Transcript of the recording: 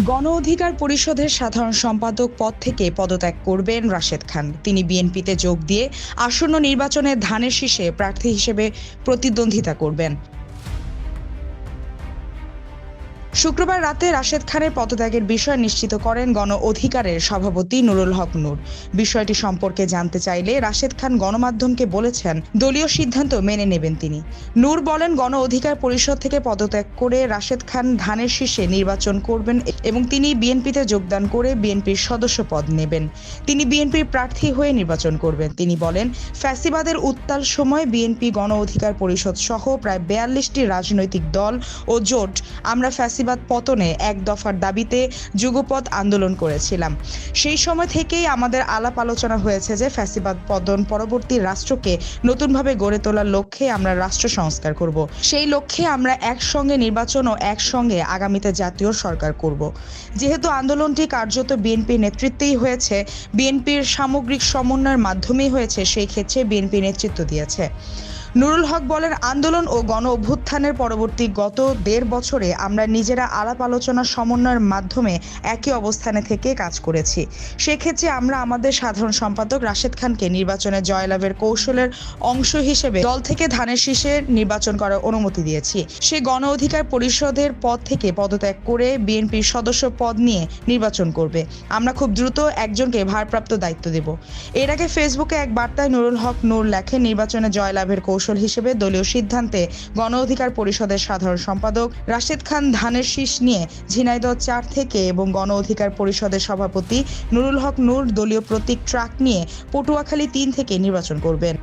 গণ অধিকার পরিষদের সাধারণ সম্পাদক পদ থেকে পদত্যাগ করবেন রাশেদ খান। তিনি বিএনপিতে যোগ দিয়ে আসন্ন নির্বাচনে ধানের শীষে প্রার্থী হিসেবে প্রতিদ্বন্দ্বিতা করবেন। শুক্রবার রাতে রাশেদ খানের পদত্যাগের বিষয় নিশ্চিত করেন গণ অধিকারের সভাপতি নুরুল হক নূর। বিষয়টি সম্পর্কে জানতে চাইলে রাশেদ খান গণমাধ্যমকে বলেছেন, দলীয় সিদ্ধান্ত মেনে নেবেন তিনি। নূর বলেন, গণ অধিকার পরিষদ থেকে পদত্যাগ করে রাশেদ খান ধানের শীষে নির্বাচন করবেন এবং তিনি বিএনপিতে যোগদান করে বিএনপির সদস্য পদ নেবেন। তিনি বিএনপির প্রার্থী হয়ে নির্বাচন করবেন। তিনি বলেন, ফ্যাসিবাদের উত্তাল সময় বিএনপি, গণ অধিকার পরিষদ সহ প্রায় 42টি রাজনৈতিক দল ও জোট আমরা ফ্যাসিবাদ পতনে এক দফার দাবিতে যুগপৎ আন্দোলন করেছিলাম। সেই সময় থেকেই আমাদের আলাপ আলোচনা হয়েছে যে ফ্যাসিবাদ পতন পরবর্তী রাষ্ট্রকে নতুনভাবে গড়ে তোলার লক্ষ্যে আমরা রাষ্ট্র সংস্কার করব। সেই লক্ষ্যে আমরা একসঙ্গে নির্বাচন ও একসঙ্গে আগামীতে জাতীয় সরকার করব। যেহেতু আন্দোলনটি কার্যত বিএনপির নেতৃত্বেই হয়েছে, বিএনপির সামগ্রিক সমন্বয়ের মাধ্যমেই হয়েছে, সেই ক্ষেত্রে বিএনপি নেতৃত্ব দিয়েছে। নুরুল হক বলেন, আন্দোলন ও গণ অভ্যুত্থানের পরবর্তী গত 1.5 বছরে আমরা নিজেরা আলাপ আলোচনা সমন্বয়ের মাধ্যমে একই অবস্থানে থেকে কাজ করেছি। সেক্ষেত্রে আমরা আমাদের সাধারণ সম্পাদক রাশেদ খানকে নির্বাচনে জয়লাভের কৌশলের অংশ হিসেবে দল থেকে ধানের শীষে নির্বাচন করার অনুমতি দিয়েছি। সে গণ অধিকার পরিষদের পদ থেকে পদত্যাগ করে বিএনপির সদস্য পদ নিয়ে নির্বাচন করবে। আমরা খুব দ্রুত একজনকে ভারপ্রাপ্ত দায়িত্ব দেব। এর আগে ফেসবুকে এক বার্তায় নুরুল হক নূর লেখেন, নির্বাচনে জয়লাভের কৌশল হিসেবে দলীয় সিদ্ধান্তে গণ অধিকার পরিষদের সাধারণ সম্পাদক রাশেদ খান ধানের শীষ নিয়ে ঝিনাইদহ 4 থেকে এবং গণ অধিকার পরিষদের সভাপতি নুরুল হক নূর দলীয় প্রতীক ট্রাক নিয়ে পটুয়াখালী 3 থেকে নির্বাচন করবেন।